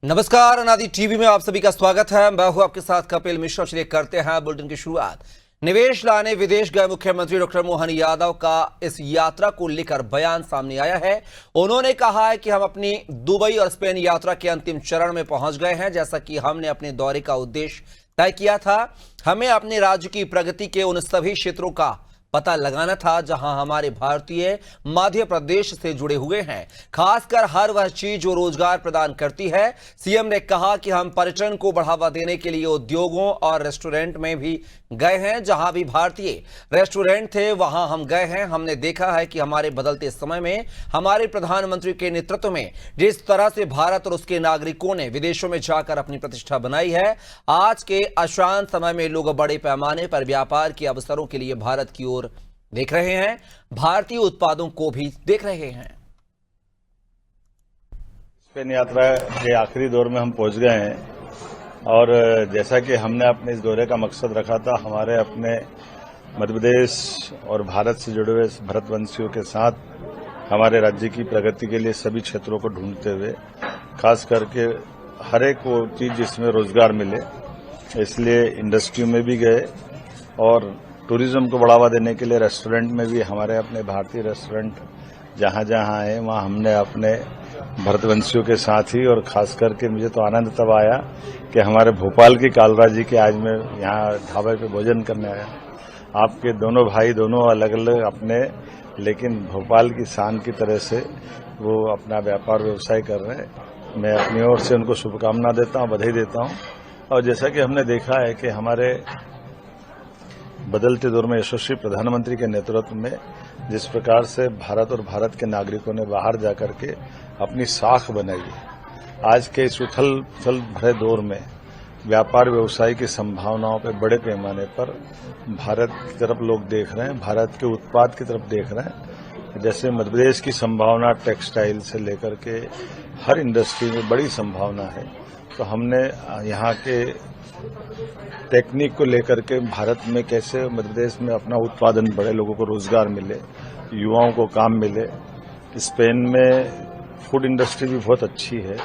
नमस्कार, अनादि टीवी में आप सभी का स्वागत है। मैं हूं आपके साथ कपिल मिश्रा। चलिए करते हैं बुलेटिन की शुरुआत। निवेश लाने विदेश गए मुख्यमंत्री डॉक्टर मोहन यादव का इस यात्रा को लेकर बयान सामने आया है। उन्होंने कहा है कि हम अपनी दुबई और स्पेन यात्रा के अंतिम चरण में पहुंच गए हैं। जैसा कि हमने अपने दौरे का उद्देश्य तय किया था, हमें अपने राज्य की प्रगति के उन सभी क्षेत्रों का पता लगाना था जहां हमारे भारतीय मध्य प्रदेश से जुड़े हुए हैं, खासकर हर वह चीज जो रोजगार प्रदान करती है। सीएम ने कहा कि हम पर्यटन को बढ़ावा देने के लिए उद्योगों और रेस्टोरेंट में भी गए हैं। जहां भी भारतीय रेस्टोरेंट थे वहां हम गए हैं। हमने देखा है कि हमारे बदलते समय में हमारे प्रधानमंत्री के नेतृत्व में जिस तरह से भारत और उसके नागरिकों ने विदेशों में जाकर अपनी प्रतिष्ठा बनाई है, आज के अशांत समय में लोग बड़े पैमाने पर व्यापार के अवसरों के लिए भारत की ओर देख रहे हैं, भारतीय उत्पादों को भी देख रहे हैं। स्पेन यात्रा के आखिरी दौर में हम पहुंच गए हैं और जैसा कि हमने अपने इस दौरे का मकसद रखा था, हमारे अपने मध्य प्रदेश और भारत से जुड़े हुए भारतवंशियों के साथ हमारे राज्य की प्रगति के लिए सभी क्षेत्रों को ढूंढते हुए, खास करके हर एक वो चीज जिसमें रोजगार मिले, इसलिए इंडस्ट्री में भी गए और टूरिज्म को बढ़ावा देने के लिए रेस्टोरेंट में भी हमारे अपने भारतीय रेस्टोरेंट जहां जहां आए वहां हमने अपने भारतवंशियों के साथ ही, और खास करके मुझे तो आनंद तब आया कि हमारे भोपाल की कालरा जी के आज मैं यहाँ ढाबे पे भोजन करने आया। आपके दोनों भाई दोनों अलग अलग अपने, लेकिन भोपाल की शान की तरह से वो अपना व्यापार व्यवसाय कर रहे हैं। मैं अपनी ओर से उनको शुभकामना देता हूँ, बधाई देता हूँ। और जैसा कि हमने देखा है कि हमारे बदलते दौर में यशस्वी प्रधानमंत्री के नेतृत्व में जिस प्रकार से भारत और भारत के नागरिकों ने बाहर जाकर के अपनी साख बनाई है, आज के इस उथल भरे दौर में व्यापार व्यवसाय की संभावनाओं पर बड़े पैमाने पर भारत की तरफ लोग देख रहे हैं, भारत के उत्पाद की तरफ देख रहे हैं। जैसे मध्य प्रदेश की संभावना टेक्सटाइल से लेकर के हर इंडस्ट्री में बड़ी संभावना है, तो हमने यहाँ के टेक्निक को लेकर के भारत में कैसे मध्य प्रदेश में अपना उत्पादन बढ़े, लोगों को रोजगार मिले, युवाओं को काम मिले। स्पेन में फूड इंडस्ट्री भी बहुत अच्छी है,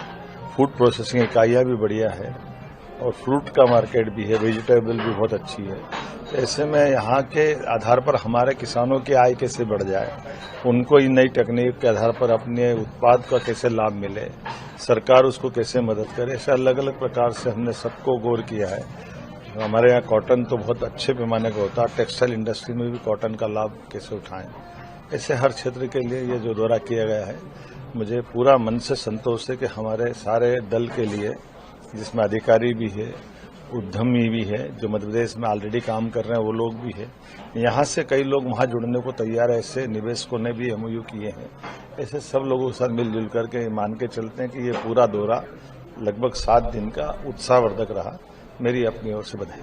फूड प्रोसेसिंग इकाइयां भी बढ़िया है और फ्रूट का मार्केट भी है, वेजिटेबल भी बहुत अच्छी है। तो ऐसे में यहाँ के आधार पर हमारे किसानों की आय कैसे बढ़ जाए, उनको इन नई तकनीक के आधार पर अपने उत्पाद का कैसे लाभ मिले, सरकार उसको कैसे मदद करे, ऐसे अलग अलग प्रकार से हमने सबको गौर किया है। हमारे यहाँ कॉटन तो बहुत अच्छे पैमाने का होता है, टेक्सटाइल इंडस्ट्री में भी कॉटन का लाभ कैसे उठाएं, ऐसे हर क्षेत्र के लिए ये जो दौरा किया गया है, मुझे पूरा मन से संतोष है कि हमारे सारे दल के लिए, जिसमें अधिकारी भी है, उद्यमी भी है, जो मध्य प्रदेश में ऑलरेडी काम कर रहे हैं वो लोग भी है, यहाँ से कई लोग वहाँ जुड़ने को तैयार है, ऐसे निवेशकों ने भी एमओयू किए हैं। ऐसे सब लोगों के साथ मिलजुल करके मान के चलते हैं कि ये पूरा दौरा लगभग 7 दिन का उत्साहवर्धक रहा। मेरी अपनी ओर से बधाई।